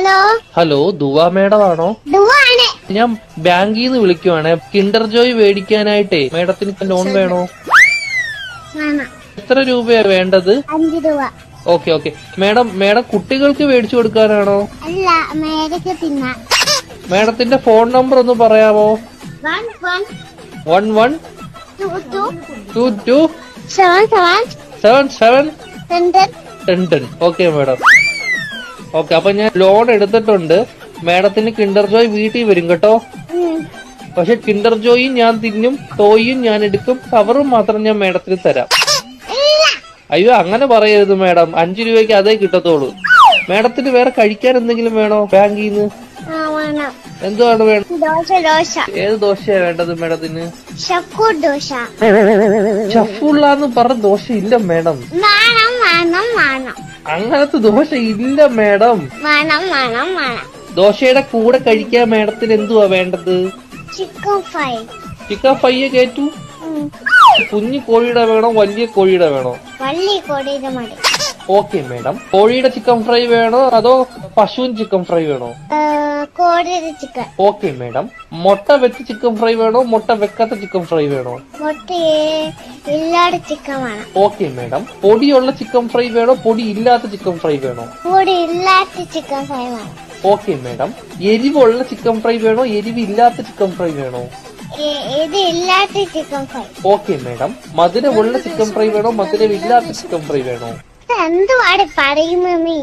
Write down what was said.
Hello hello ദുവ madam ആണോ? ഞാൻ ബാങ്കിൽ നിന്ന് വിളിക്കുവാണ്. കിൻഡർ ജോയ് മേടിക്കാനായിട്ടേ മേഡത്തിന് ലോൺ വേണോ? എത്ര രൂപയാ വേണ്ടത്? 5 രൂപ. ഓക്കെ ഓക്കെ മേഡം കുട്ടികൾക്ക് മേടിച്ചു കൊടുക്കാനാണോ? അല്ല, മേടിക്ക് തിന്നാൻ. മേഡത്തിന്റെ ഫോൺ നമ്പർ ഒന്ന് പറയാമോ? 1122777710. Okay madam. ഓക്കെ, അപ്പൊ ഞാൻ ലോൺ എടുത്തിട്ടുണ്ട്. മേഡത്തിന് കിൻഡർ ജോയ് വീട്ടിൽ വരും കേട്ടോ. പക്ഷെ കിൻഡർ ജോയും ഞാൻ തിന്നും, ടോയും ഞാൻ എടുക്കും, കവറും മാത്രം ഞാൻ മേഡത്തിന് തരാം. അയ്യോ അങ്ങനെ പറയരുത് മേഡം, 5 രൂപയ്ക്ക് അതേ കിട്ടത്തോളൂ. മേഡത്തിന് വേറെ കഴിക്കാൻ എന്തെങ്കിലും വേണോ ബാങ്കിൽ നിന്ന്? എന്തുവാണ് വേണം? ഏത് ദോശയാ വേണ്ടത് മേഡത്തിന്? ഷഫുള്ളാന്ന് പറഞ്ഞ ദോശ ഇല്ല മേഡം. അങ്ങനത്തെ ദോശ ഇല്ല മേഡം. ദോശയുടെ കൂടെ കഴിക്കാൻ മേഡത്തിന് എന്തുവാ വേണ്ടത്? ചിക്കൻ ഫ്രൈ കേറ്റു. കുഞ്ഞു കോഴിയുടെ വേണോ വലിയ കോഴിയുടെ വേണോ? വലിയ കോഴിയുടെ മതി. Okay madam. കോഴിയുടെ ചിക്കൻ ഫ്രൈ വേണോ അതോ പശുവിൻ ചിക്കൻ ഫ്രൈ വേണോ? കോഴിയുടെ ചിക്കൻ. Okay madam. മുട്ട വെച്ച് ചിക്കൻ ഫ്രൈ വേണോ മുട്ട വെക്കാത്ത ചിക്കൻ ഫ്രൈ വേണോ? ഇല്ലാത്ത ചിക്കൻ വേണം. Okay madam. പൊടിയുള്ള ചിക്കൻ ഫ്രൈ വേണോ പൊടി ഇല്ലാത്ത ചിക്കൻ ഫ്രൈ വേണോ? പൊടി ഇല്ലാത്ത ചിക്കൻ ഫ്രൈ വേണം. Okay madam. എരിവുള്ള ചിക്കൻ ഫ്രൈ വേണോ എരിവില്ലാത്ത ചിക്കൻ ഫ്രൈ വേണോ? ഇത് ഇല്ലാത്ത ചിക്കൻ ഫ്രൈ. Okay madam. മധുരമുള്ള ചിക്കൻ ഫ്രൈ വേണോ മധുരമില്ലാത്ത ചിക്കൻ ഫ്രൈ വേണോ? എന്തുവാണ് പറയുന്നേ?